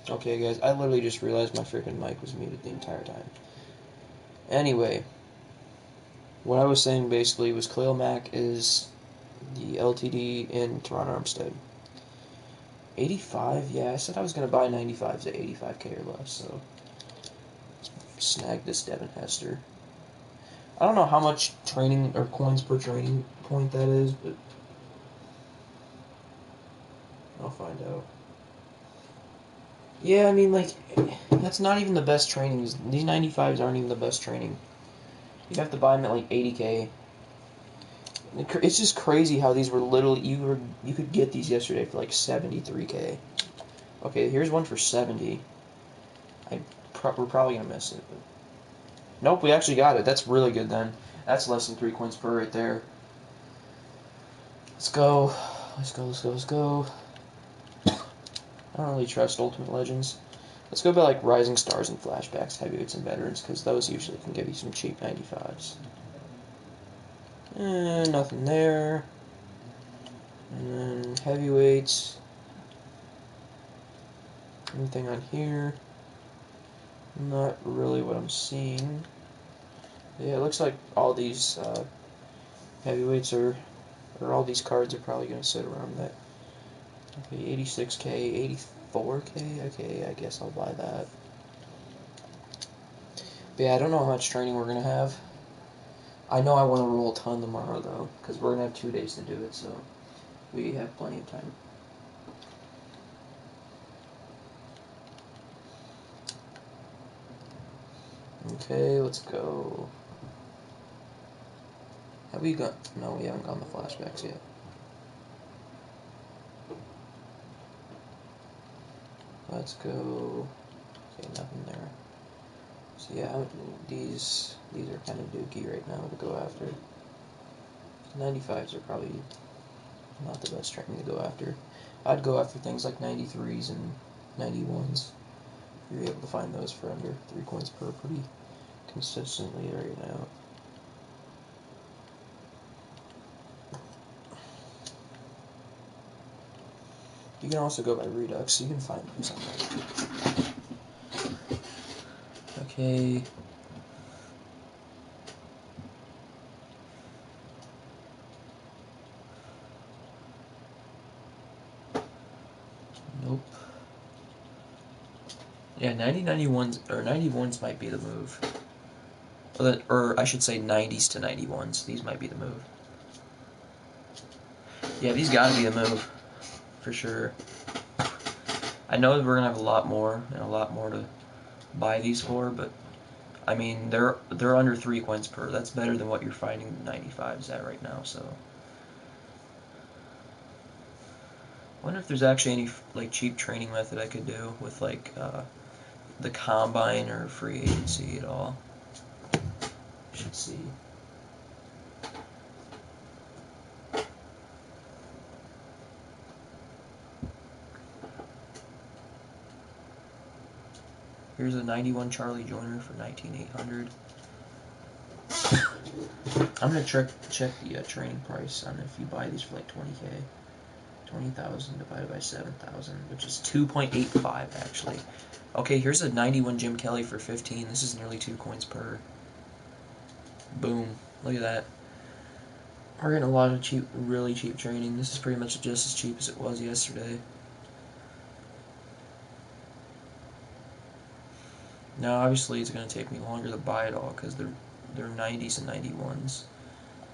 Okay guys, I literally just realized my freaking mic was muted the entire time. Anyway, what I was saying basically was Khalil Mack is the LTD in Toronto Armstead. 85? Yeah, I said I was going to buy 95s at 85k or less, so snag this Devin Hester. I don't know how much training or coins per training point that is, but I'll find out. Yeah, I mean, like, that's not even the best training. These 95s aren't even the best training. You have to buy them at like 80k. It's just crazy how these were literally you could get these yesterday for like 73k. Okay, here's one for 70. We're probably gonna miss it, but nope, we actually got it. That's really good then. That's less than 3 coins per right there. Let's go. Let's go. Let's go. Let's go. I don't really trust Ultimate Legends. Let's go by like Rising Stars and Flashbacks, Heavyweights and Veterans, because those usually can give you some cheap 95s. Nothing there. And then Heavyweights. Anything on here? Not really what I'm seeing. Yeah, it looks like all these heavyweights or all these cards are probably going to sit around that. Okay, 86k, 84k. Okay, I guess I'll buy that. But yeah, I don't know how much training we're going to have. I know I want to roll a ton tomorrow, though, because we're going to have 2 days to do it, so we have plenty of time. Okay, let's go. Have we got... No, we haven't gone the flashbacks yet. Let's go... Okay, nothing there. So yeah, these are kind of dookie right now to go after. 95s are probably not the best training to go after. I'd go after things like 93s and 91s. You're able to find those for under 3 coins per pretty consistently right now. You can also go by Redux, so you can find those on there. Okay. Nope. Yeah, 91s, or 91s might be the move. Or I should say 90s to 91s. These might be the move. Yeah, these gotta be the move. For sure. I know we're gonna have a lot more, and a lot more to buy these for, but I mean, they're under 3 coins per. That's better than what you're finding 95s at right now, so. I wonder if there's actually any like cheap training method I could do with like the combine or free agency at all. Should see. Here's a 91 Charlie Joyner for 19,800. I'm gonna check the training price on if you buy these for like 20k. 20,000 divided by 7,000, which is 2.85 actually. Okay, here's a 91 Jim Kelly for 15. This is nearly 2 coins per. Boom. Look at that. We're getting a lot of cheap, really cheap training. This is pretty much just as cheap as it was yesterday. Now, obviously, it's going to take me longer to buy it all because they're 90s and 91s.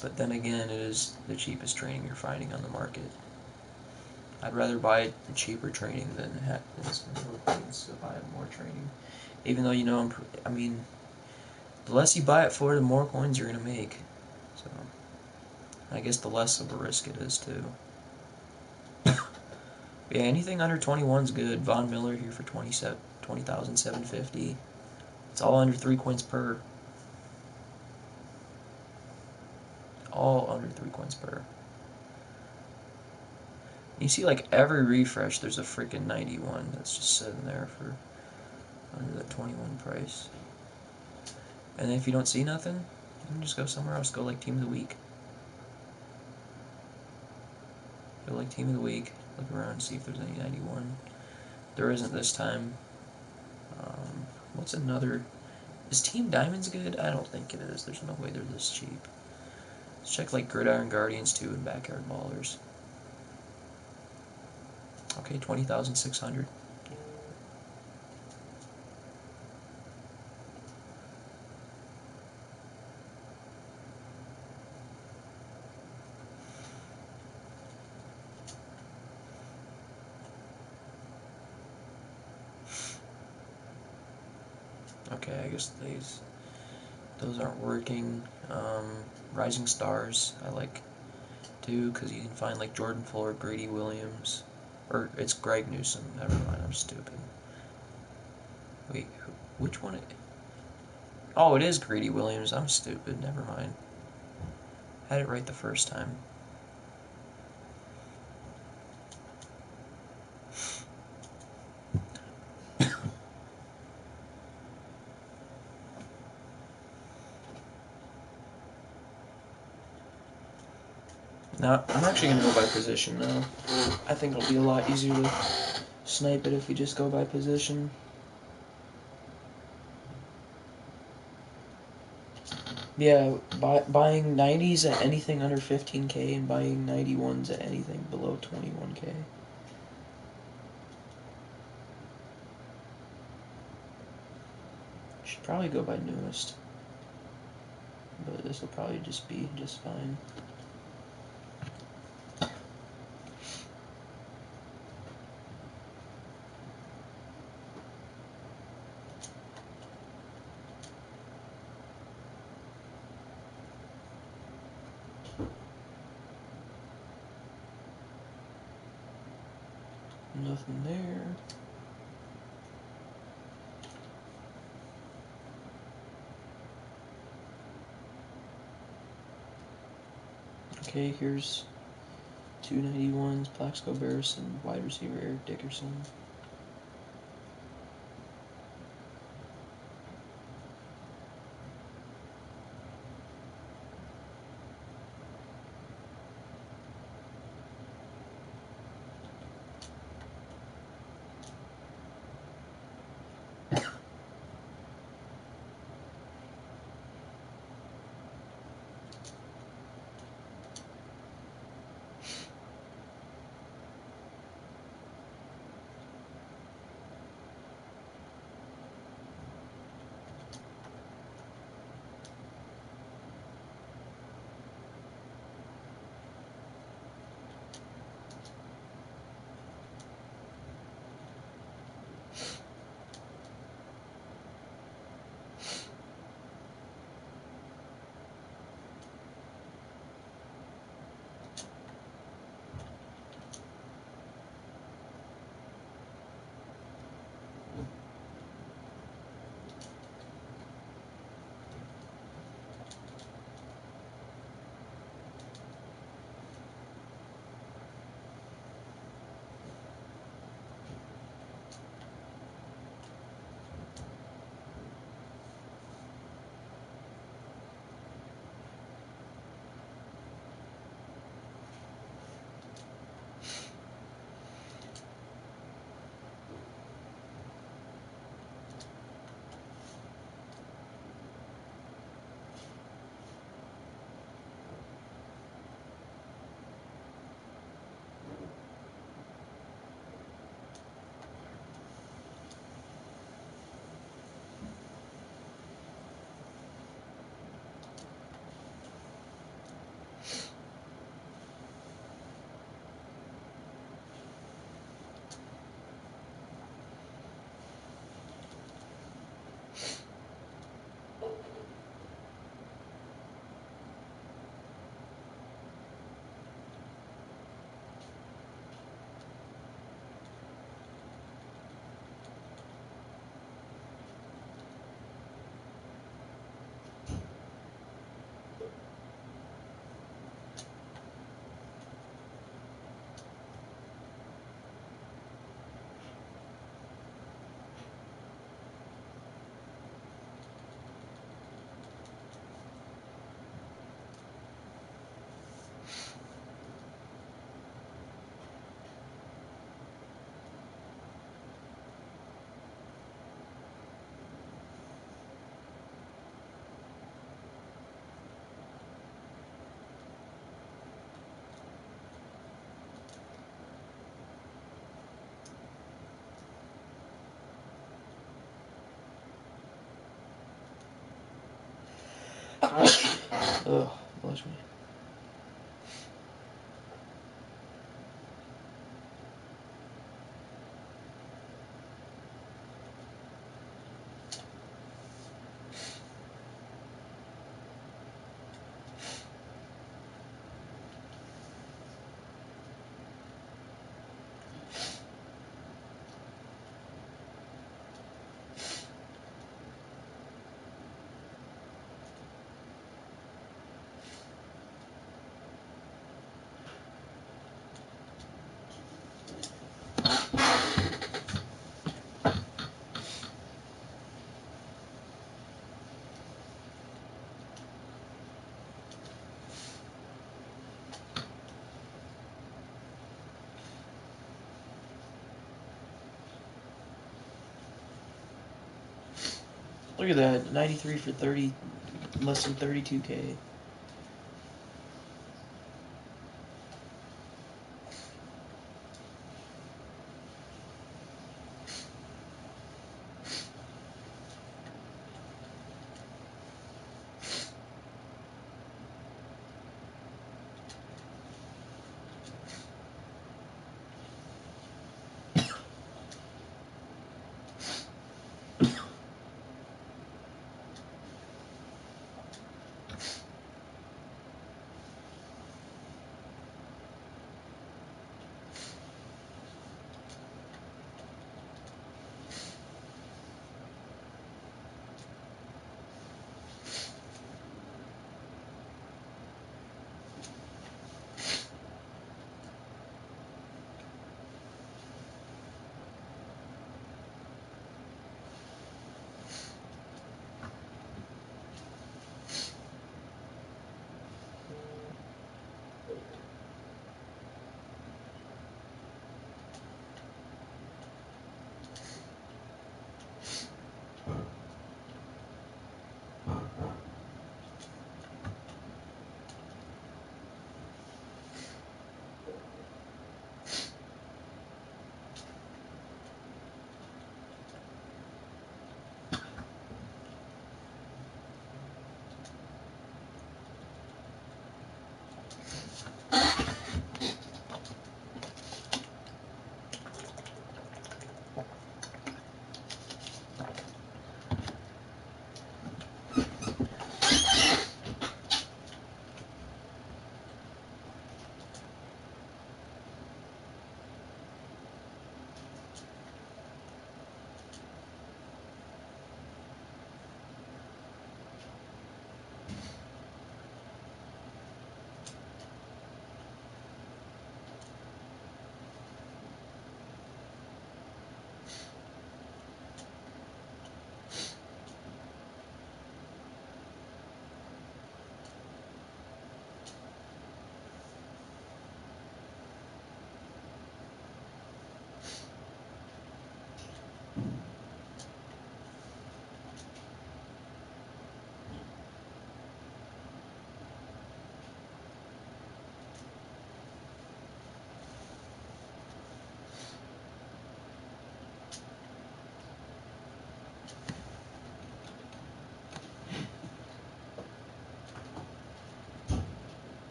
But then again, it is the cheapest training you're finding on the market. I'd rather buy cheaper training than some Philippines to buy more training. Even though, you know, I mean, the less you buy it for, the more coins you're going to make. So, I guess the less of a risk it is, too. Yeah, anything under 21 is good. Von Miller here for 20,750. It's all under 3 coins per. All under 3 coins per. You see, like, every refresh, there's a freaking 91 that's just sitting there for under that 21 price. And then if you don't see nothing, you can just go somewhere else. Go, like, Team of the Week. Go, like, Team of the Week. Look around and see if there's any 91. There isn't this time. What's another? Is Team Diamond's good? I don't think it is. There's no way they're this cheap. Let's check like Gridiron Guardians 2 and Backyard Ballers. Okay, 20,600. Okay, I guess those aren't working. Rising Stars, I like too, because you can find like Jordan Fuller, Grady Williams, or it's Greg Newsom. Never mind, I'm stupid. Wait, which one? Oh, it is Grady Williams. I'm stupid. Never mind. Had it right the first time. Now, I'm actually going to go by position now. I think it'll be a lot easier to snipe it if we just go by position. Yeah, buying 90s at anything under 15k and buying 91s at anything below 21k. Should probably go by newest. But this will probably just be just fine. Nothing there. Okay, here's 291s, Plaxico Barrison, wide receiver Eric Dickerson. Ugh, bless me. Look at that, 93 for 30, less than 32K.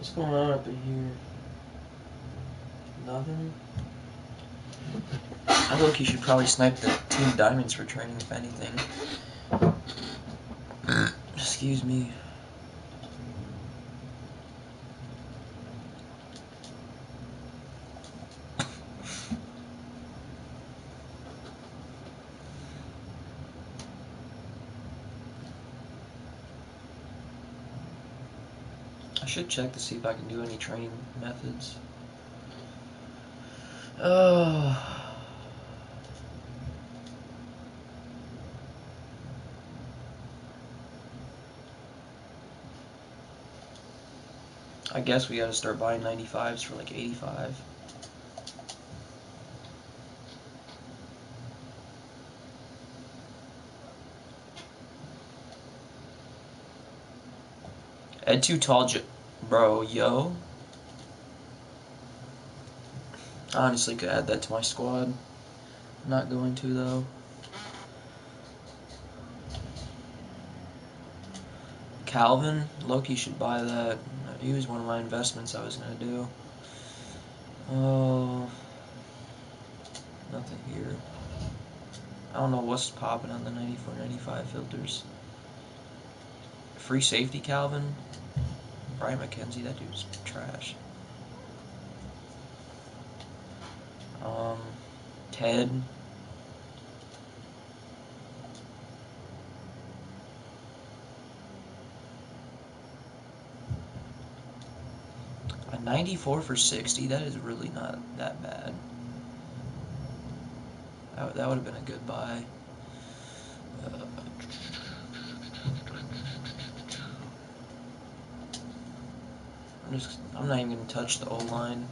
What's going on up in here? Nothing? I look, you should probably snipe the Team Diamonds for training, if anything. Excuse me. I should check to see if I can do any training methods. Oh. I guess we gotta start buying 95s for like 85. Ed too tall, bro, yo. I honestly could add that to my squad. I'm not going to though. Calvin, Loki should buy that. He was one of my investments I was gonna do. Oh, nothing here. I don't know what's popping on the 94, 95 filters. Free safety, Calvin. Brian McKenzie, that dude's trash. Ted. A 94 for 60, that is really not that bad. That would have been a good buy. I'm not even going to touch the O-line.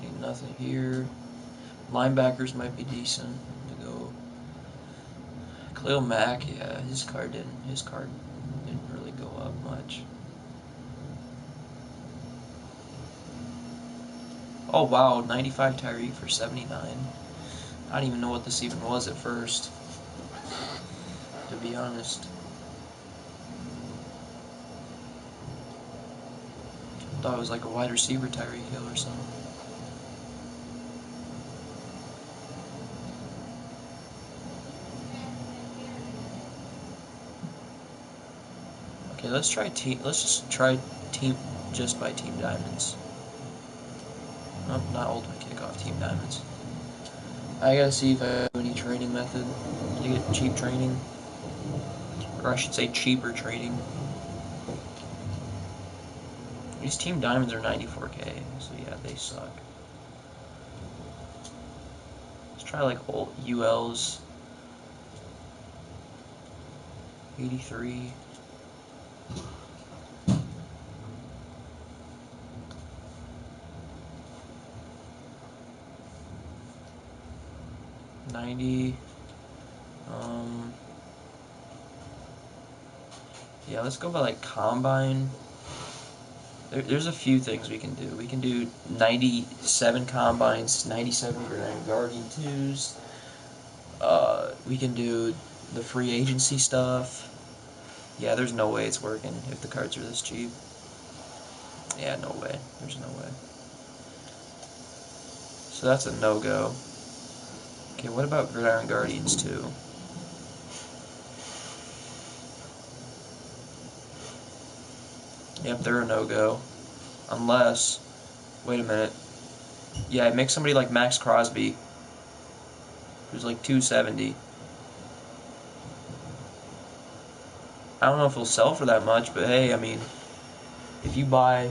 Ain't nothing here. Linebackers might be decent to go. Khalil Mack, yeah, his card didn't really go up much. Oh wow, 95 Tyreek for 79. I don't even know what this even was at first, to be honest. Thought it was like a wide receiver Tyreek Hill or something. Okay, let's just try team just by Team Diamonds. Nope, not Ultimate Kickoff, Team Diamonds. I gotta see if I have any training method to get cheap training. Or I should say cheaper training. These Team Diamonds are 94k, so yeah, they suck. Let's try like old ULs. 83. $90. Yeah, let's go by like Combine. There's a few things we can do. We can do 97 Combines, 97 Gridiron Guardian 2s. We can do the free agency stuff. Yeah, there's no way it's working if the cards are this cheap. Yeah, no way. There's no way. So that's a no-go. Okay, what about Gridiron Guardians 2? Yep, they're a no-go. Unless, wait a minute. Yeah, make somebody like Max Crosby, who's like 270. I don't know if he'll sell for that much, but hey, I mean, if you buy,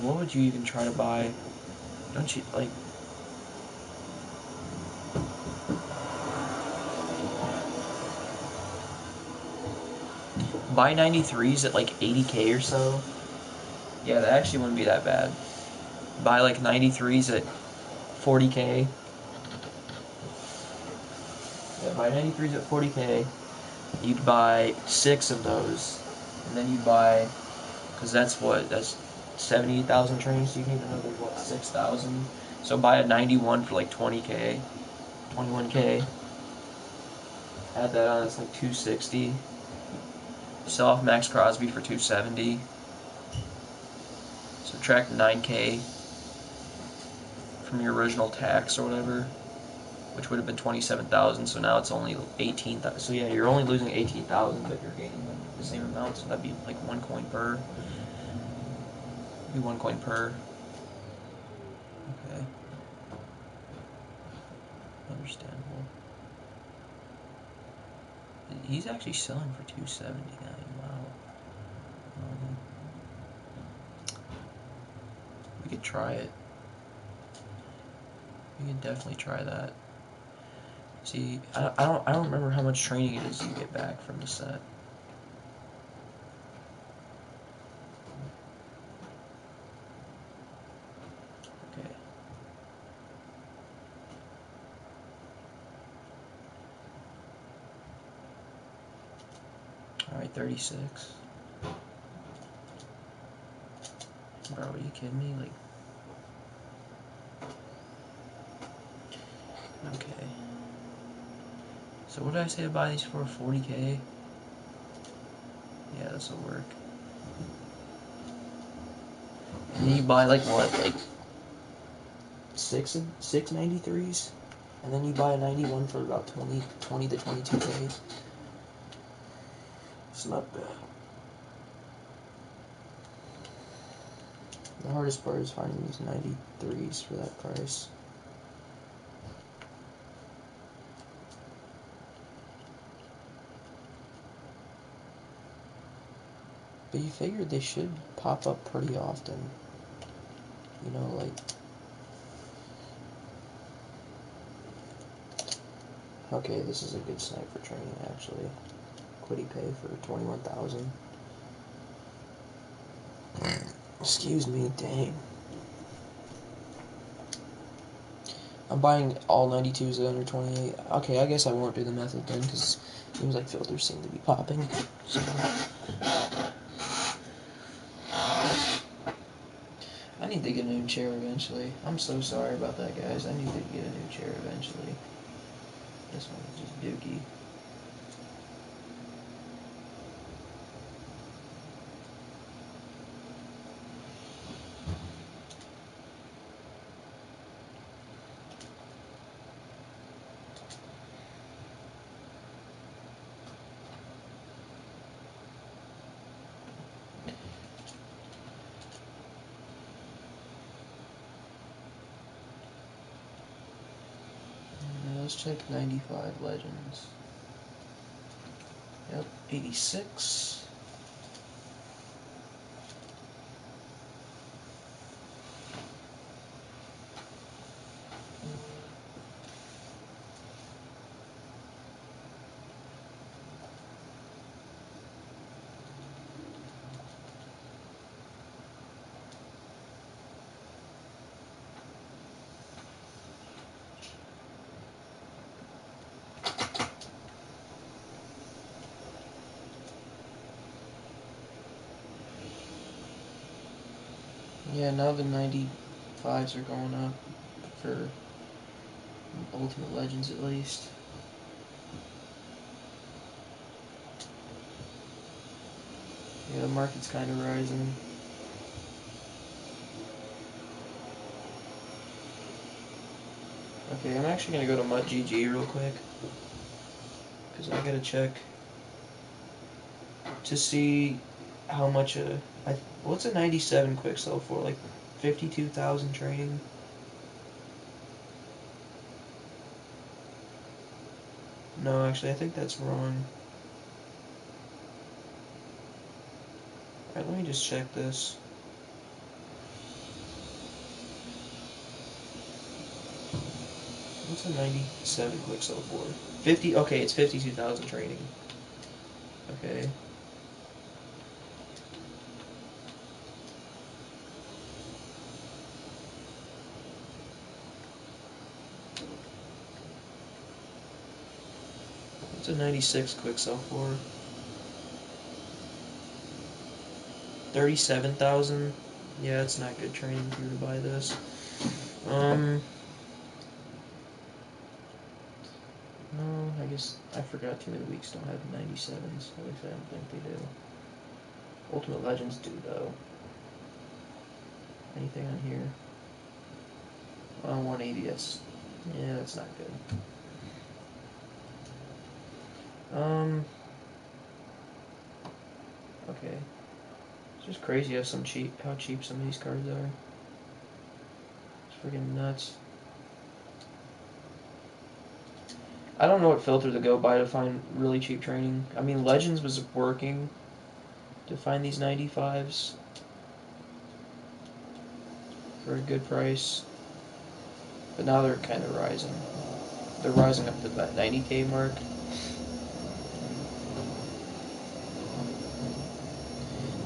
what would you even try to buy? Don't you, like, buy 93s at like 80k or so? Yeah, that actually wouldn't be that bad. Buy like 93s at 40k. Yeah, buy 93s at 40k. You'd buy 6 of those, and then you'd buy, because that's 78,000 trains, so you need another, what, 6,000? So buy a 91 for like 20K, 21K. Add that on, it's like 260. Sell off Max Crosby for 270. Subtract 9K from your original tax or whatever, which would have been 27,000. So now it's only 18,000. So yeah, you're only losing 18,000, but you're gaining the same amount. So that'd be like 1 coin per. Be 1 coin per. Okay. Understandable. He's actually selling for 279. Wow. We could try it. We could definitely try that. See, I don't remember how much training it is you get back from the set. Okay. Alright, 36. Bro, are you kidding me? Like, okay. So what did I say to buy these for? 40K? Yeah, this will work. And then you buy like what? Like six 93s? And then you buy a 91 for about 20 to 22K. It's not bad. The hardest part is finding these 93s for that price. But you figured they should pop up pretty often. You know, like... Okay, this is a good snipe for training, actually. Quiddy pay for 21,000. Excuse me, dang. I'm buying all 92s at under 28. Okay, I guess I won't do the method then, because it seems like filters seem to be popping. So... I need to get a new chair eventually. I'm so sorry about that, guys. I need to get a new chair eventually. This one is just dookie. Let's check 95 Legends. Yep, 86. Yeah, now the 95s are going up for Ultimate Legends at least. Yeah, the market's kind of rising. Okay, I'm actually going to go to MUTGG real quick, because I got to check to see how much what's a 97 quick sell for? Like 52,000 training? No, actually, I think that's wrong. Alright, let me just check this. What's a 97 quick sell for? 50, okay, it's 52,000 training. Okay. What's a 96 quick sell for? 37,000. Yeah, it's not good training if you were to buy this. No, I guess I forgot Team of the Weeks don't have 97s. At least I don't think they do. Ultimate Legends do, though. Anything on here? 180, yeah, that's not good. Okay. It's just crazy how cheap some of these cards are. It's freaking nuts. I don't know what filter to go by to find really cheap training. I mean, Legends was working to find these 95s for a good price, but now they're kind of rising. They're rising up to that 90K mark.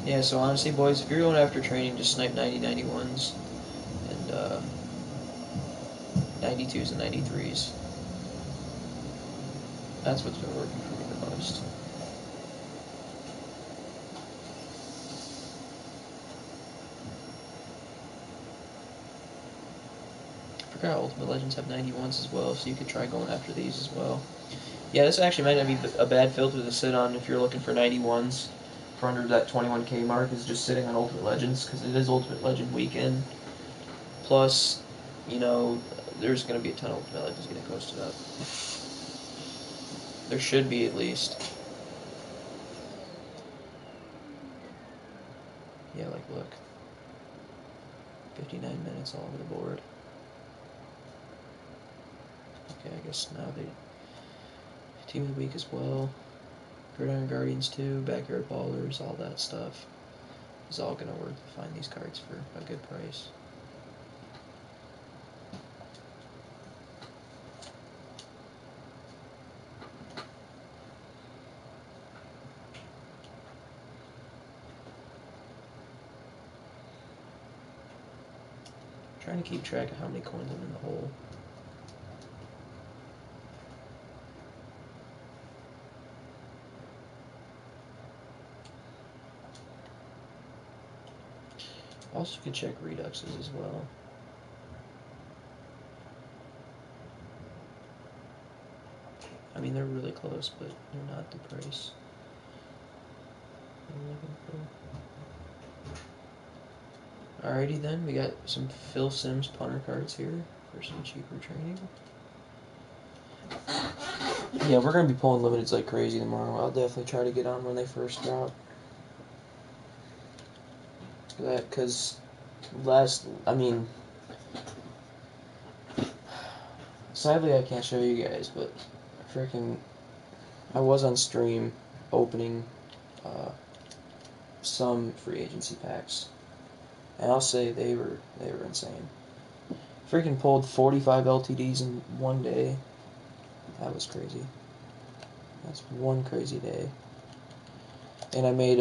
Yeah, so honestly, boys, if you're going after training, just snipe 90, 91s and 92s and 93s. That's what's been working for me the most. I forgot Ultimate Legends have 91s as well, so you could try going after these as well. Yeah, this actually might not be a bad filter to sit on if you're looking for 91s. For under that 21K mark is just sitting on Ultimate Legends, because it is Ultimate Legend weekend. Plus, you know, there's going to be a ton of Ultimate Legends getting posted up. There should be, at least. Yeah, like, look. 59 minutes all over the board. Okay, I guess now they... Team of the Week as well. Gridiron Guardians 2, Backyard Ballers, all that stuff. It's all going to work to find these cards for a good price. Trying to keep track of how many coins I'm in the hole. Also could check reduxes as well. I mean, they're really close, but they're not the price I'm looking for. Alrighty then, we got some Phil Simms punter cards here for some cheaper training. Yeah, we're going to be pulling limiteds like crazy tomorrow. I'll definitely try to get on when they first drop. Because sadly I can't show you guys, but I was on stream opening some free agency packs, and I'll say they were insane. Freaking pulled 45 LTDs in one day. That was crazy. That's one crazy day. And I made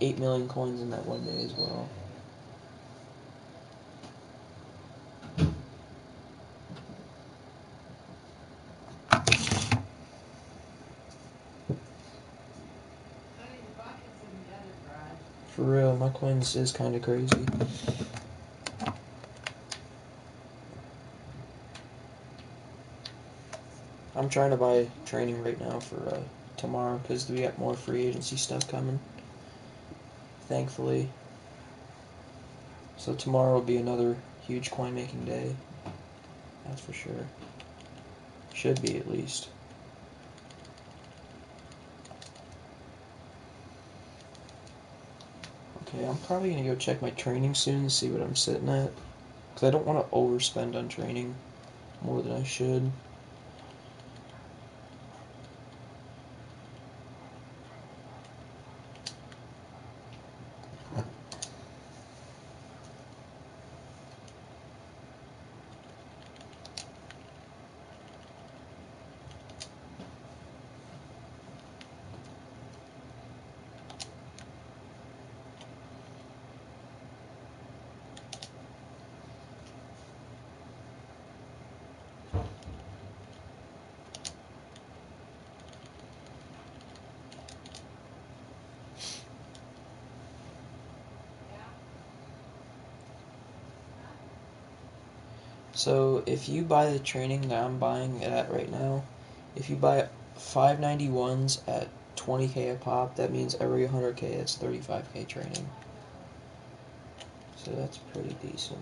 8 million coins in that one day as well. For real, my coins is kind of crazy. I'm trying to buy training right now for tomorrow because we got more free agency stuff coming. Thankfully. So tomorrow will be another huge coin making day. That's for sure. Should be at least. Okay, I'm probably going to go check my training soon to see what I'm sitting at. Because I don't want to overspend on training more than I should. So if you buy the training that I'm buying it at right now, if you buy 591s at 20k a pop, that means every 100k that's 35k training. So that's pretty decent.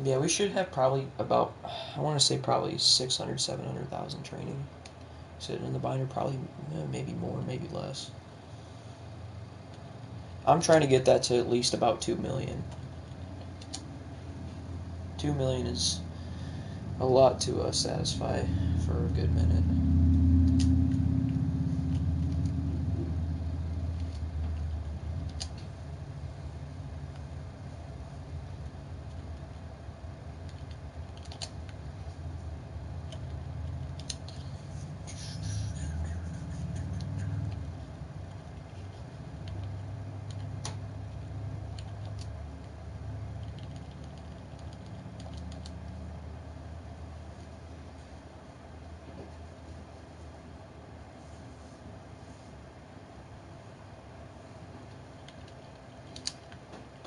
Yeah, we should have probably about, I want to say probably 600, 700,000 training sitting in the binder, probably maybe more, maybe less. I'm trying to get that to at least about 2 million. 2 million is a lot to satisfy for a good minute.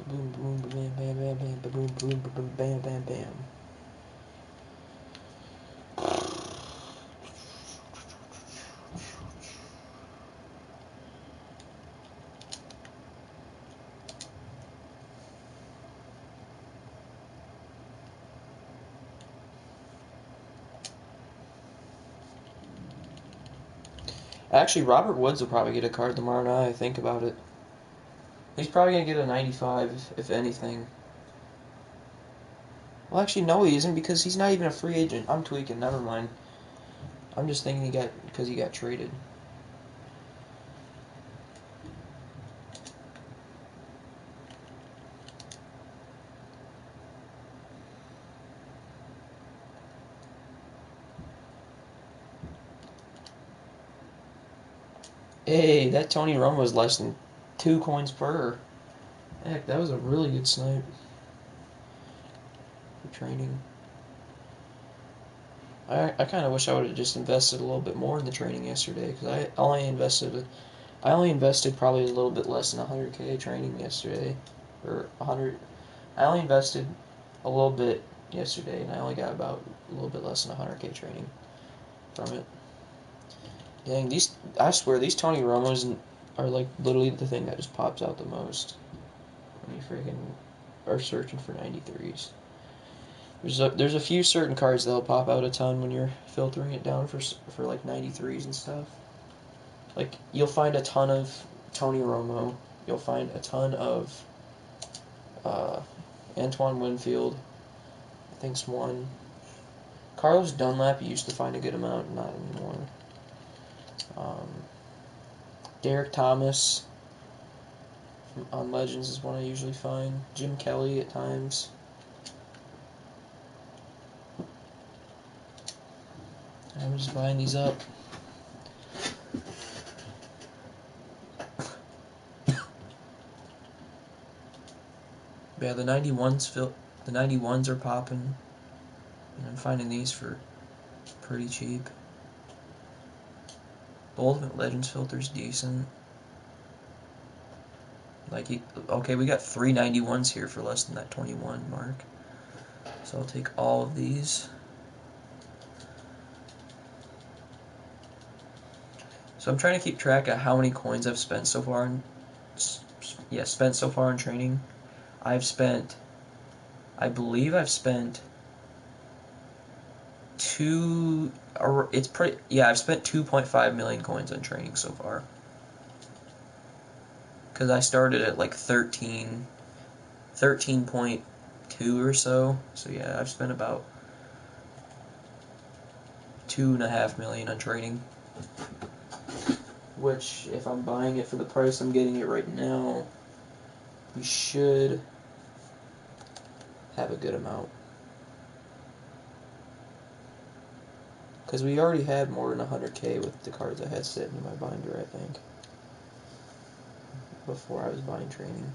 Boom, boom, bam, bam, bam, bam, boom, boom, boom, bam, bam, bam. Actually, Robert Woods will probably get a card tomorrow now I think about it. He's probably going to get a 95, if anything. Well, actually, no, he isn't, because he's not even a free agent. I'm tweaking, never mind. I'm just thinking because he got traded. Hey, that Tony Romo was less than 2 coins per. Heck, that was a really good snipe for training. I kind of wish I would have just invested a little bit more in the training yesterday, because I only invested probably a little bit less than 100k training yesterday, or 100. I only invested a little bit yesterday, and I only got about a little bit less than 100k training from it. Dang, I swear these Tony Romos are like literally the thing that just pops out the most when you freaking are searching for 93s. There's a few certain cards that'll pop out a ton when you're filtering it down for like 93s and stuff. Like, you'll find a ton of Tony Romo. You'll find a ton of Antoine Winfield. I think's one. Carlos Dunlap, you used to find a good amount, not anymore. Derek Thomas on Legends is one I usually find. Jim Kelly at times. I'm just buying these up. Yeah, the 91s are popping, and I'm finding these for pretty cheap. The Ultimate Legends filter's decent. Okay, we got 3 91s here for less than that 21 mark. So I'll take all of these. So I'm trying to keep track of how many coins I've spent so far in training. I believe I've spent I've spent 2.5 million coins on training so far. Because I started at like 13.2 or so. So yeah, I've spent about 2.5 million on training. Which, if I'm buying it for the price I'm getting it right now, we should have a good amount. Because we already had more than 100k with the cards I had sitting in my binder, I think, before I was buying training.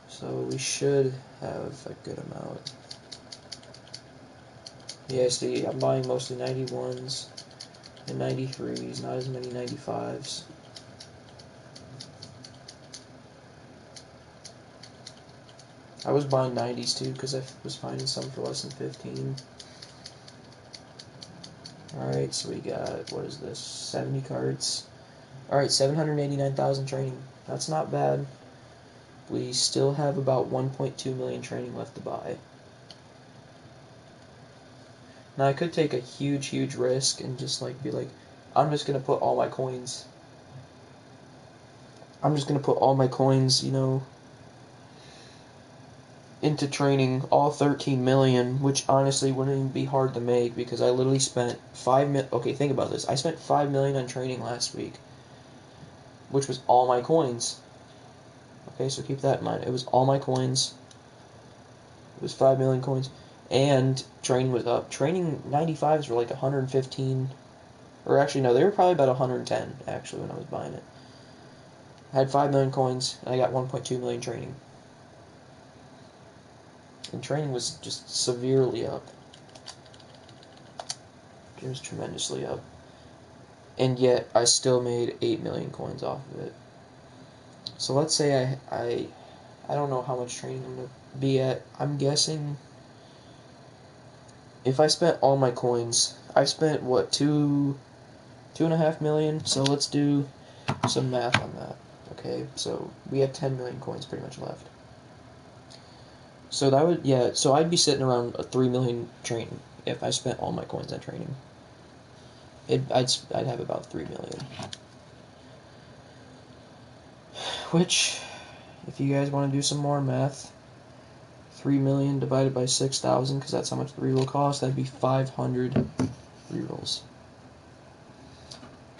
So we should have a good amount. Yeah, see, I'm buying mostly 91s and 93s, not as many 95s. I was buying 90s too because I was finding some for less than 15. Alright, so we got, what is this, 70 cards. Alright, 789,000 training. That's not bad. We still have about 1.2 million training left to buy. Now I could take a huge risk and just like be like, I'm just gonna put all my coins. I'm just gonna put all my coins, you know, into training, all 13 million, which honestly wouldn't even be hard to make because I literally spent 5 million. Okay, think about this. I spent 5 million on training last week, which was all my coins. Okay, so keep that in mind. It was all my coins. It was 5 million coins. And training was up. Training 95s were like 115. Or actually, no, they were probably about 110, actually, when I was buying it. I had 5 million coins, and I got 1.2 million training. And training was just severely up. It was tremendously up. And yet, I still made 8 million coins off of it. So let's say I don't know how much training I'm going to be at. I'm guessing if I spent all my coins, I spent, what, 2.5 million? So let's do some math on that. Okay, so we have 10 million coins pretty much left. So that would, yeah, so I'd be sitting around a 3 million training if I spent all my coins on training. I'd have about 3 million. Which, if you guys want to do some more math, 3 million divided by 6,000, because that's how much the reroll costs, that'd be 500 rerolls.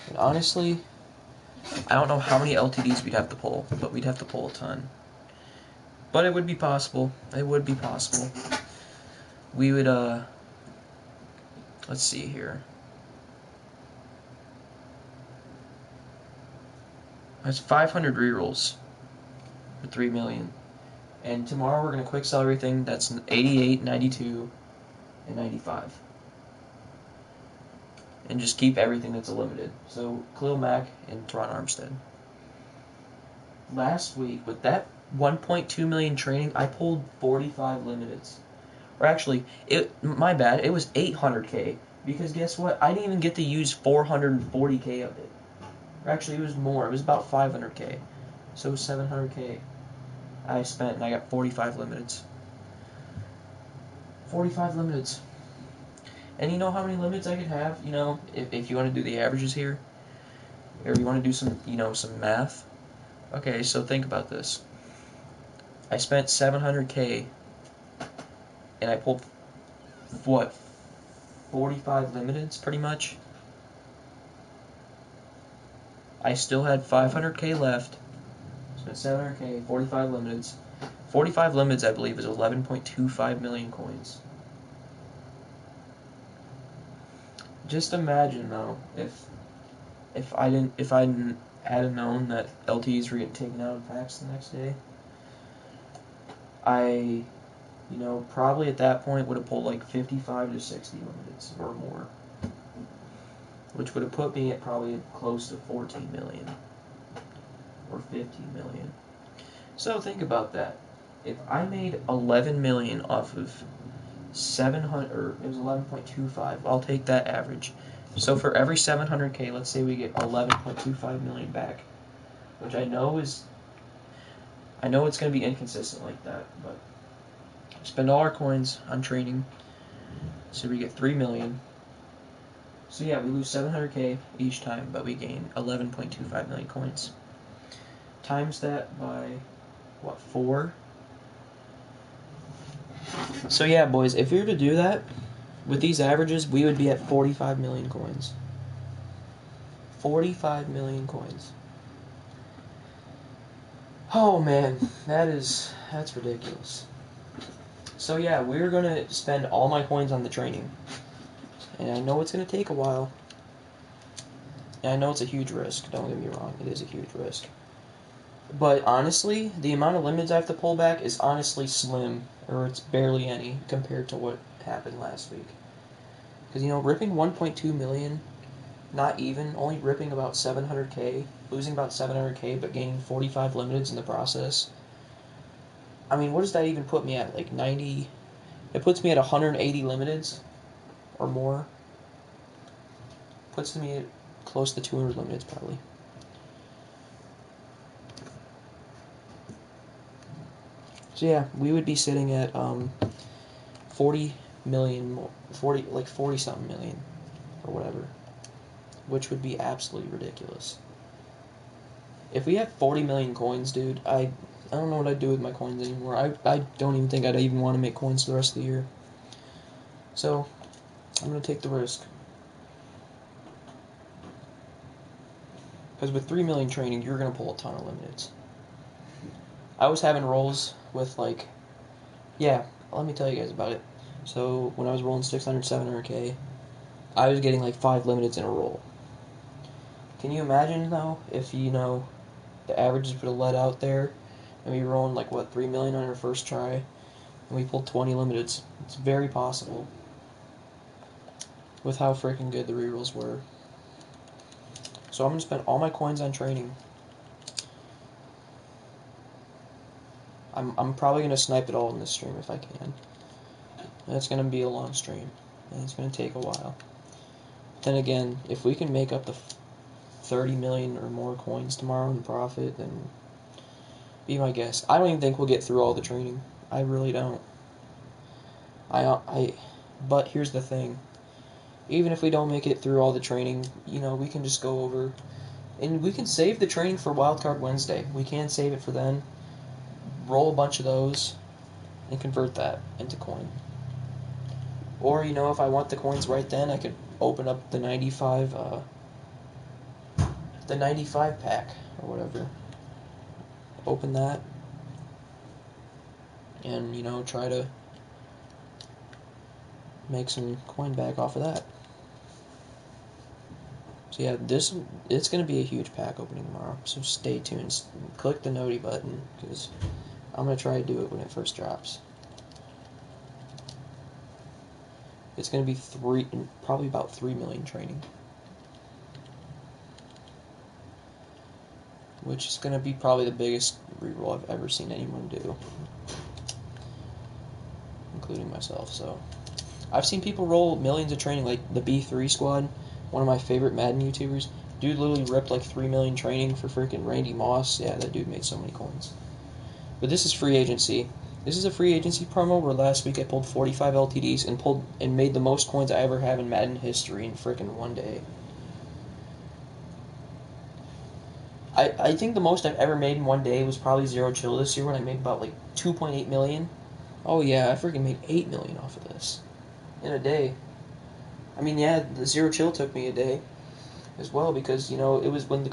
And honestly, I don't know how many LTDs we'd have to pull, but we'd have to pull a ton. But it would be possible. It would be possible. We would, let's see here. That's 500 rerolls for 3 million. And tomorrow we're going to quick sell everything. That's 88, 92, and 95. And just keep everything that's limited. So, Khalil Mack and Teron Armstead. Last week, with that 1.2 million training, I pulled 45 limiteds. Or actually, my bad, it was 800k. Because guess what? I didn't even get to use 440k of it. Or actually, it was more. It was about 500k. So it was 700k I spent, and I got 45 limiteds. 45 limiteds. And you know how many limits I could have? You know, if you want to do the averages here, or you want to do some, you know, some math. Okay, so think about this. I spent 700k, and I pulled, what, 45 limiteds, pretty much. I still had 500k left. Spent 700k, 45 limiteds. 45 limiteds, I believe, is 11.25 million coins. Just imagine though, if I had known that LTs were getting taken out of packs the next day, I, you know, probably at that point would have pulled like 55 to 60 limiteds or more, which would have put me at probably close to 14 million or 15 million. So think about that. If I made 11 million off of 700, or it was 11.25. I'll take that average. So for every 700k, let's say we get 11.25 million back, which I know it's going to be inconsistent like that, but spend all our coins on training, so we get 3 million. So yeah, we lose 700k each time, but we gain 11.25 million coins. Times that by, what, 4? So yeah, boys, if we were to do that, with these averages, we would be at 45 million coins. 45 million coins. Oh man, that's ridiculous. So yeah, we're gonna spend all my coins on the training. And I know it's gonna take a while. And I know it's a huge risk, don't get me wrong, it is a huge risk. But honestly, the amount of limits I have to pull back is honestly slim, or it's barely any compared to what happened last week. Because, you know, ripping 1.2 million, not even, only ripping about 700k, losing about 700k, but gaining 45 limiteds in the process. I mean, what does that even put me at? Like 90, it puts me at 180 limiteds or more. Puts me at close to 200 limiteds probably. So yeah, we would be sitting at 40 million more, 40 something million or whatever, which would be absolutely ridiculous. If we had 40 million coins, dude, I don't know what I'd do with my coins anymore. I don't even think I'd even want to make coins the rest of the year. So, I'm going to take the risk. Because with 3 million training, you're going to pull a ton of limiteds. I was having rolls with, like, yeah, let me tell you guys about it. So, when I was rolling 600, 700k, I was getting, like, 5 limiteds in a roll. Can you imagine, though, if, you know, the averages would have let out there, and we were rolling, like, what, 3 million on our first try, and we pulled 20 limiteds? It's very possible. With how freaking good the rerolls were. So I'm going to spend all my coins on training. I'm probably going to snipe it all in this stream if I can. And it's going to be a long stream. And it's going to take a while. Then again, if we can make up the 30 million or more coins tomorrow in profit, then be my guest. I don't even think we'll get through all the training. I really don't. But here's the thing. Even if we don't make it through all the training, you know, we can just go over, and we can save the training for Wildcard Wednesday. We can save it for then, roll a bunch of those, and convert that into coin. Or, you know, if I want the coins right then, I could open up the 95 pack, or whatever. Open that, and, you know, try to make some coin back off of that. So yeah, it's going to be a huge pack opening tomorrow, so stay tuned. Click the noti button, because I'm going to try to do it when it first drops. It's going to be probably about 3 million training. Which is going to be probably the biggest reroll I've ever seen anyone do. Including myself, so. I've seen people roll millions of training, like the B3 squad, one of my favorite Madden YouTubers. Dude literally ripped like 3 million training for freaking Randy Moss. Yeah, that dude made so many coins. But this is free agency. This is a free agency promo where last week I pulled 45 LTDs and made the most coins I ever have in Madden history in freaking one day. I think the most I've ever made in one day was probably Zero Chill this year when I made about like 2.8 million. Oh yeah, I freaking made 8 million off of this in a day. I mean, yeah, the Zero Chill took me a day as well because, you know, it was when the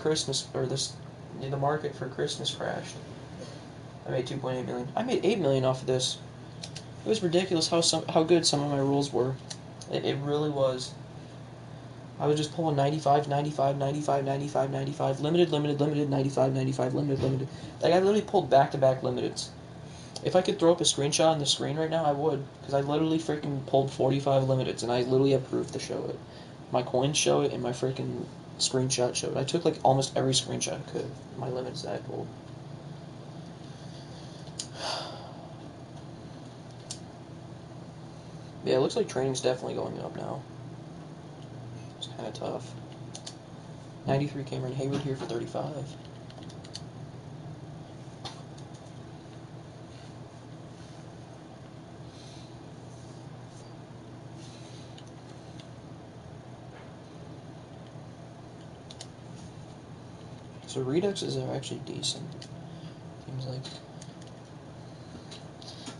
market for Christmas crashed. I made 2.8 million. I made 8 million off of this. It was ridiculous how good some of my rules were. It really was. I was just pulling 95, 95, 95, 95, 95, limited, 95, 95, limited. Like, I literally pulled back-to-back limiteds. If I could throw up a screenshot on the screen right now, I would. Because I literally freaking pulled 45 limiteds, and I literally have proof to show it. My coins show it, and my freaking screenshot showed it. I took, like, almost every screenshot I could. My limits that I pulled. Yeah, it looks like training's definitely going up now. It's kind of tough. 93 Cameron Hayward here for 35. So reduxes are actually decent. Seems like.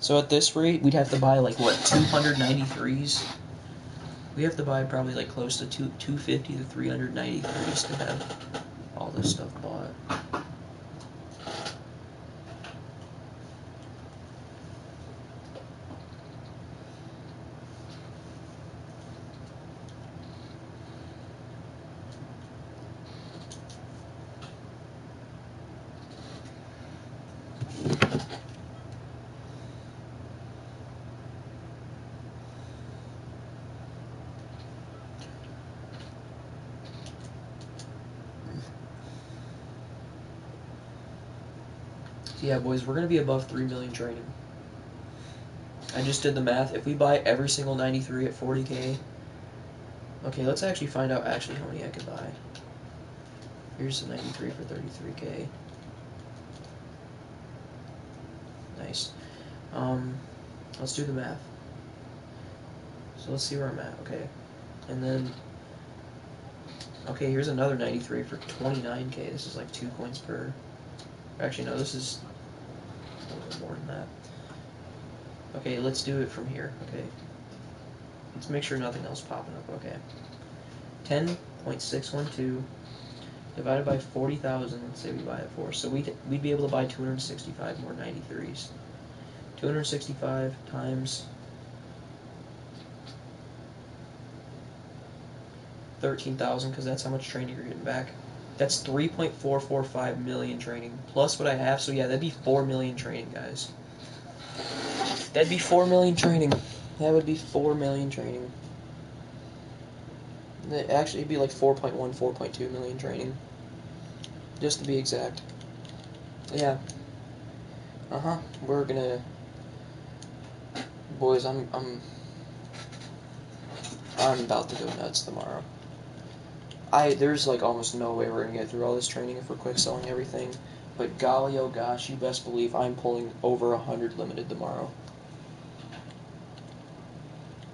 So at this rate, we'd have to buy like what 293s. We have to buy probably like close to 250 to 393s to have all this stuff bought. Yeah, boys, we're going to be above 3 million trading. I just did the math. If we buy every single 93 at 40K... Okay, let's actually find out actually how many I could buy. Here's the 93 for 33K. Nice. Let's do the math. So let's see where I'm at. Okay. And then... Okay, here's another 93 for 29K. This is like 2 coins per... Actually, no, this is a little more than that. Okay, let's do it from here. Okay. Let's make sure nothing else popping up. Okay. 10.612 divided by 40,000. Let's say we buy it for. So we'd be able to buy 265 more 93s. 265 times 13,000, because that's how much training you're getting back. That's 3.445 million training plus what I have. So yeah, that'd be 4 million training, guys. That'd be 4 million training. That would be 4 million training. Actually, it'd be like 4.1, 4.2 million training, just to be exact. Yeah. We're gonna, boys. I'm about to go nuts tomorrow. There's like almost no way we're gonna get through all this training if we're quick selling everything. But golly, oh gosh, you best believe I'm pulling over 100 limited tomorrow.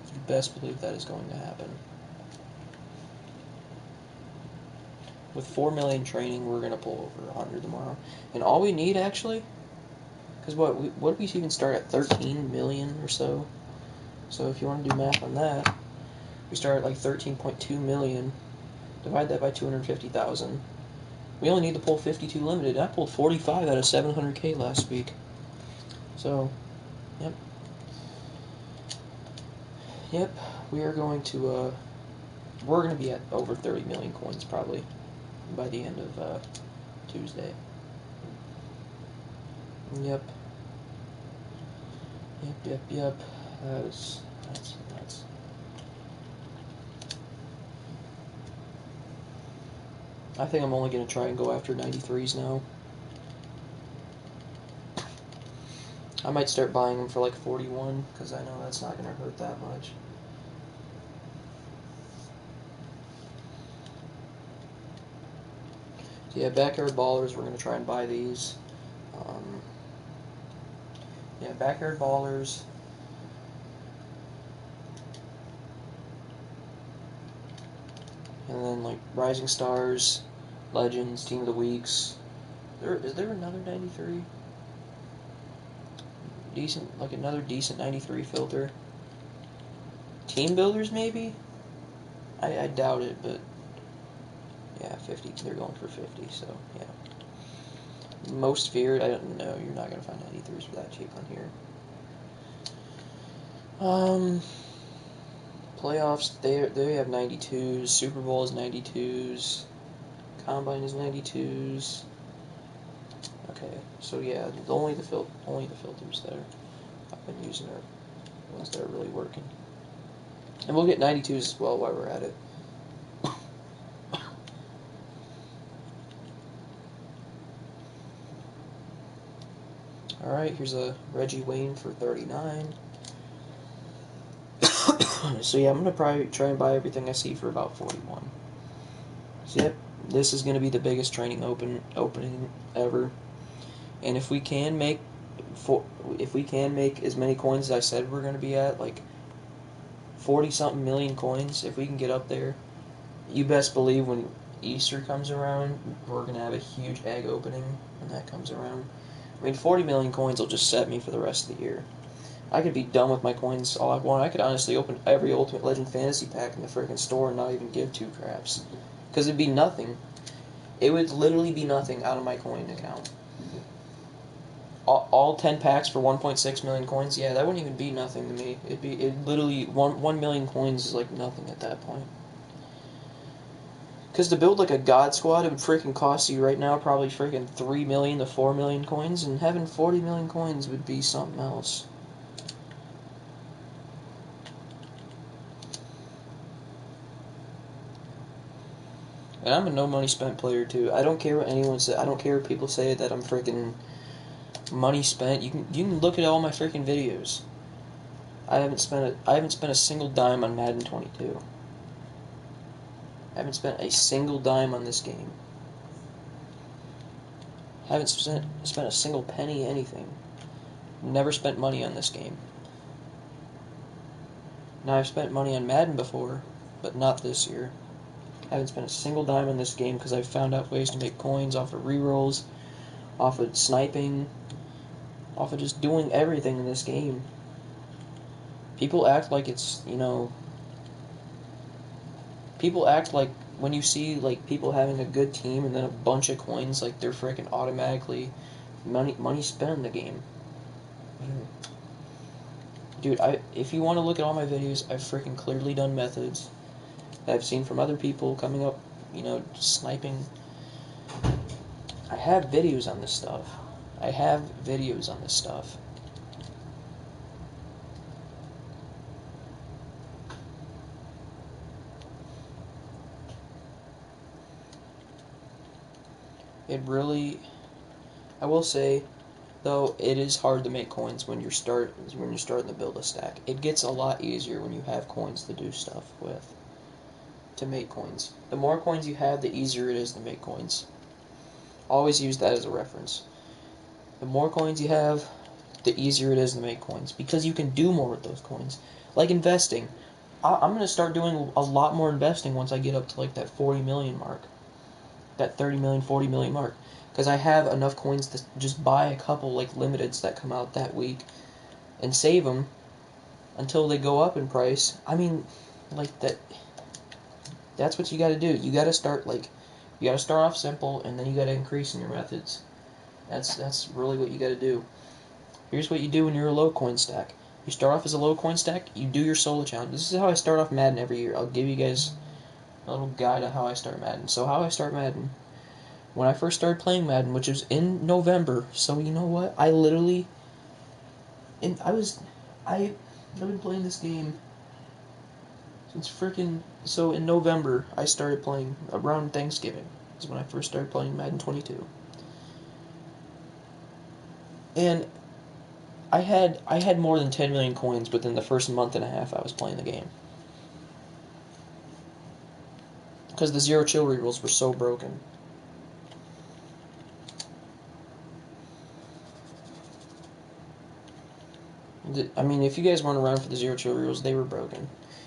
You best believe that is going to happen. With 4 million training, we're going to pull over 100 tomorrow. And all we need, actually, because what do we even start at, 13 million or so? So if you want to do math on that, we start at like 13.2 million, divide that by 250,000. We only need to pull 52 limited. I pulled 45 out of 700K last week. So, yep. Yep, we are going to, we're going to be at over 30 million coins probably by the end of Tuesday. Yep. That's nuts. I think I'm only going to try and go after 93s now. I might start buying them for like 41, because I know that's not going to hurt that much. So yeah, backyard ballers, we're going to try and buy these. Yeah, backyard ballers. And then like Rising Stars, Legends, Team of the Weeks. Is there another 93? Another decent 93 filter. Team Builders, maybe? I doubt it, but yeah, 50. They're going for 50, so yeah. Most feared, I don't know. You're not gonna find 93s for that cheap on here. Playoffs, they have 92s. Super Bowl is 92s. Combine is 92s. Okay, so yeah, only the filters that I've been using are the ones that are really working. And we'll get 92s as well while we're at it. Alright, here's a Reggie Wayne for 39. So yeah, I'm going to probably try and buy everything I see for about 41. So yep, this is going to be the biggest training opening ever. And if we can make as many coins as I said we're going to be at, like 40-something million coins, if we can get up there, you best believe when Easter comes around, we're going to have a huge egg opening when that comes around. I mean, 40 million coins will just set me for the rest of the year. I could be done with my coins all I want. I could honestly open every Ultimate Legend Fantasy pack in the freaking store and not even give two craps. Because it'd be nothing. It would literally be nothing out of my coin account. All 10 packs for 1.6 million coins, yeah, that wouldn't even be nothing to me. It literally, 1 million coins is like nothing at that point. Because to build like a God Squad, it would freaking cost you right now probably freaking 3 million to 4 million coins, and having 40 million coins would be something else. And I'm a no money spent player too. I don't care what anyone says. I don't care if people say that I'm freaking money spent. You can look at all my freaking videos. I haven't spent a single dime on Madden 22. I haven't spent a single dime on this game. I haven't spent a single penny anything. Never spent money on this game. Now, I've spent money on Madden before, but not this year. I haven't spent a single dime on this game because I've found out ways to make coins off of rerolls, off of sniping, off of just doing everything in this game. People act like it's, people act like when you see, like, people having a good team and then a bunch of coins, like, they're freaking automatically money spent in the game. Dude, if you want to look at all my videos, I've freaking clearly done methods that I've seen from other people coming up, sniping. I have videos on this stuff. It really, I will say, though, it is hard to make coins when you're starting to build a stack. It gets a lot easier when you have coins to do stuff with. To make coins. The more coins you have, the easier it is to make coins. Always use that as a reference. The more coins you have, the easier it is to make coins. Because you can do more with those coins. Like investing. I'm going to start doing a lot more investing once I get up to like that 40 million mark. That 30 million, 40 million mark. Because I have enough coins to just buy a couple like limiteds that come out that week. And save them until they go up in price. I mean, like that... That's what you got to do. You got to start off simple, and then you got to increase in your methods. That's really what you got to do. Here's what you do when you're a low coin stack. You start off as a low coin stack. You do your solo challenge. This is how I start off Madden every year. I'll give you guys a little guide on how I start Madden. So how I start Madden. When I first started playing Madden, which was in November, so you know what? I've been playing this game so in November, I started playing around Thanksgiving. Is when I first started playing Madden 22. And I had more than 10 million coins within the first month and a half I was playing the game. Because the zero chill rerolls were so broken. I mean, if you guys weren't around for the zero chill rerolls, they were broken.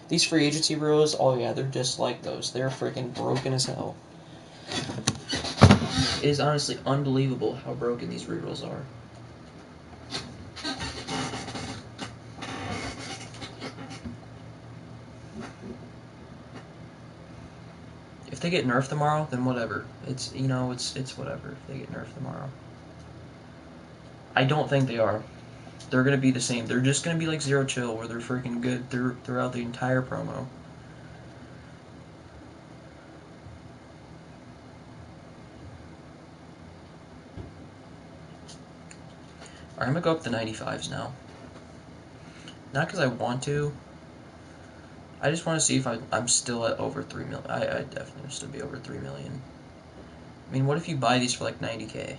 These free agency rerolls, oh yeah, they're just like those. They're freaking broken as hell. It is honestly unbelievable how broken these rerolls are. If they get nerfed tomorrow, then whatever. It's whatever if they get nerfed tomorrow. I don't think they are. They're going to be the same. They're just going to be like Zero Chill, where they're freaking good throughout the entire promo. Alright, I'm going to go up to 95s now. Not because I want to. I just want to see if I'm still at over 3 million. I definitely will still be over 3 million. I mean, what if you buy these for like 90k?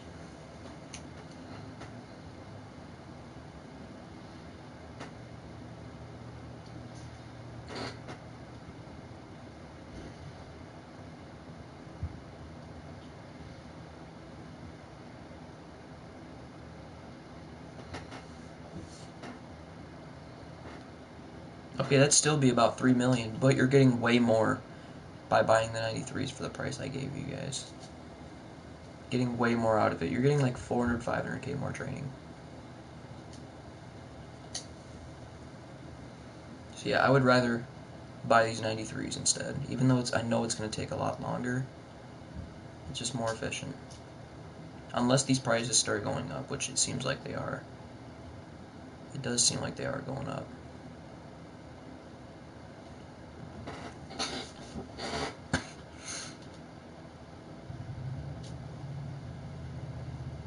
Okay, that'd still be about 3 million, but you're getting way more by buying the 93s for the price I gave you guys. Getting way more out of it. You're getting like 400, 500k more training. So yeah, I would rather buy these 93s instead. Even though I know it's going to take a lot longer, it's just more efficient. Unless these prices start going up, which it seems like they are. It does seem like they are going up.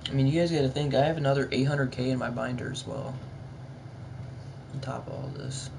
I mean, you guys gotta think, I have another 800k in my binder as well. On top of all this.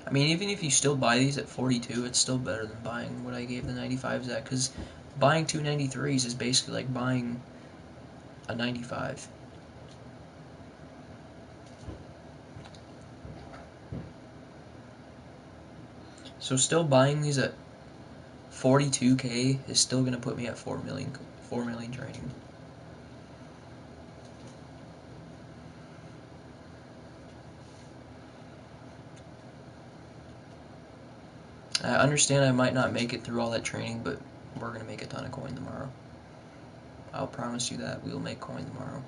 I mean, even if you still buy these at 42, it's still better than buying what I gave the 95s at, because buying two 93s is basically like buying a 95. So still buying these at 42K is still going to put me at 4 million training. I understand I might not make it through all that training, but we're going to make a ton of coin tomorrow. I'll promise you that. We'll make coin tomorrow.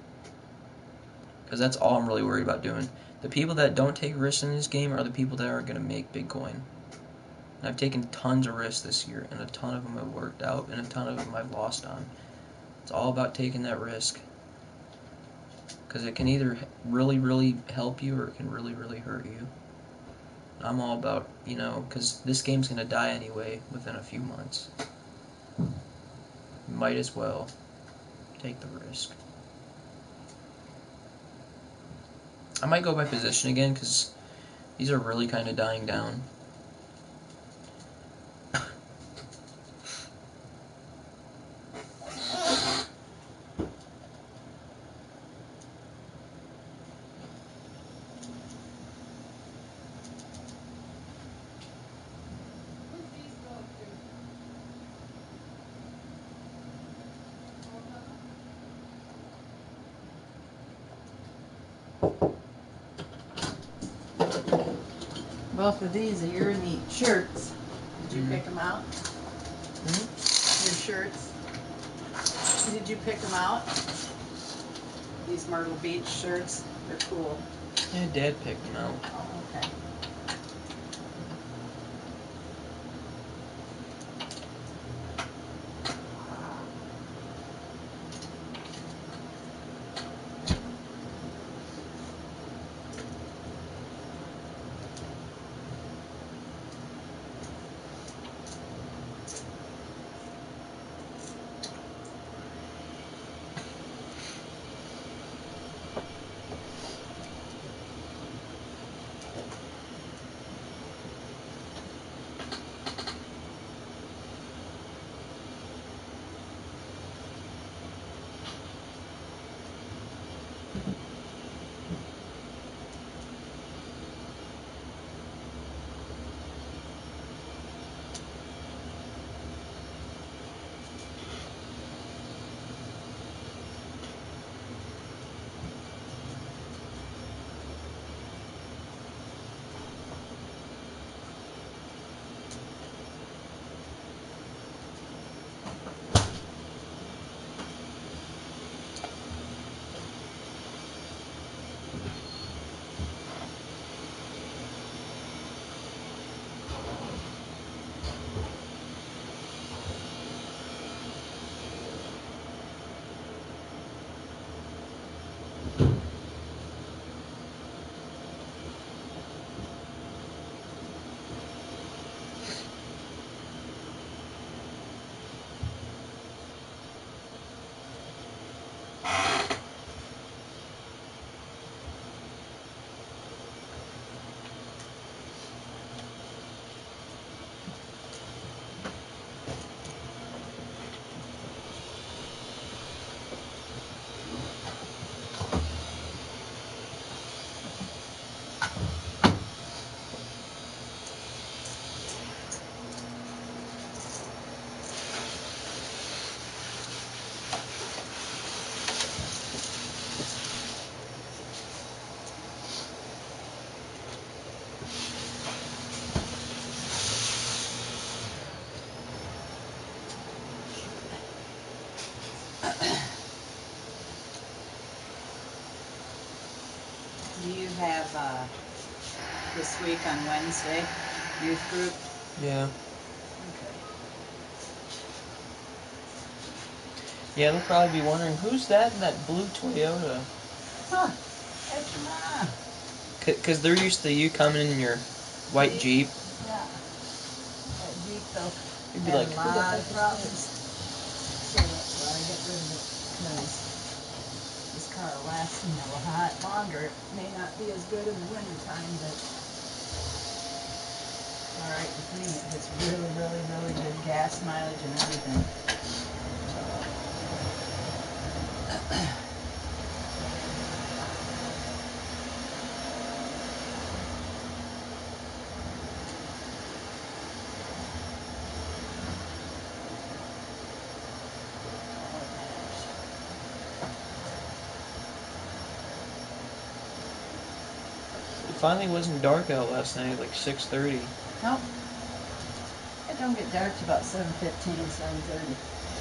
Because that's all I'm really worried about doing. The people that don't take risks in this game are the people that aren't going to make big coin. And I've taken tons of risks this year, and a ton of them have worked out, and a ton of them I've lost on. It's all about taking that risk. Because it can either really, really help you, or it can really, really hurt you. I'm all about, because this game's going to die anyway within a few months. Might as well take the risk. I might go by position again, because these are really kind of dying down. Both of these are your neat shirts. Did you pick them out? Your shirts. Did you pick them out? These Myrtle Beach shirts. They're cool. Yeah, Dad picked them out. Oh, okay. Do you have this week on Wednesday youth group? Yeah. Okay. Yeah, they'll probably be wondering, who's that in that blue Toyota? Huh. That's your mom. Because they're used to you coming in your white Jeep. Yeah. That Jeep though. You'd be like, a lot of problems. So that's why I got rid of it. Because this car lasts a lot longer. It may not be as good in the wintertime, but Alright with me. It gets really, really, really good gas mileage and everything. It finally wasn't dark out last night, like 6:30. Nope. It don't get dark till about 7:15, 7:30.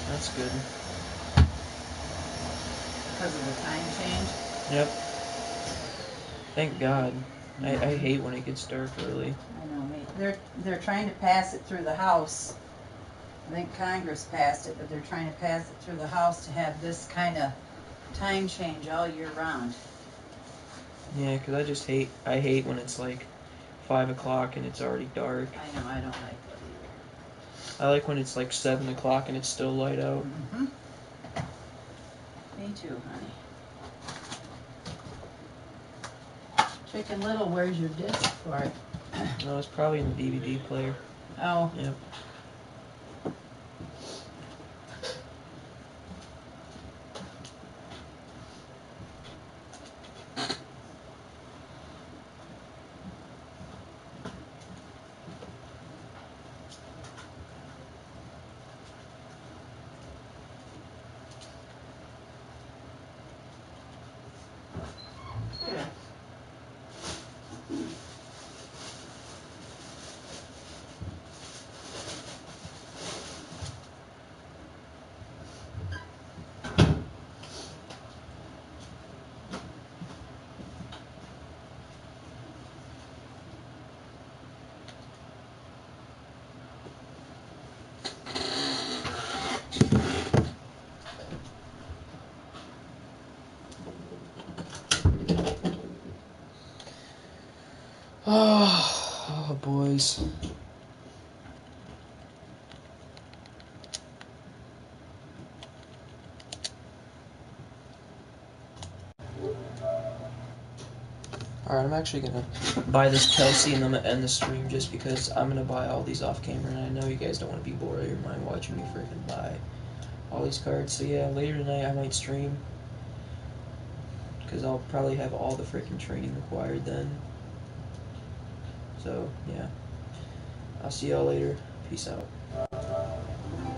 That's good. Because of the time change. Yep. Thank God. I hate when it gets dark early. I know, me. They're trying to pass it through the House. I think Congress passed it, but they're trying to pass it through the House to have this kind of time change all year round. Yeah, 'cause I hate when it's like 5 o'clock and it's already dark. I know, I don't like that either. I like when it's like 7 o'clock and it's still light out. Mm-hmm. Me too, honey. Chicken Little, where's your disc for it? No, it's probably in the DVD player. Oh. Yep. Oh, boys. Alright, I'm actually gonna buy this Kelsey and I'm gonna end the stream just because I'm gonna buy all these off camera and I know you guys don't want to be bored of your mind watching me freaking buy all these cards. So yeah, later tonight I might stream because I'll probably have all the freaking training required then. So yeah, I'll see y'all later. Peace out.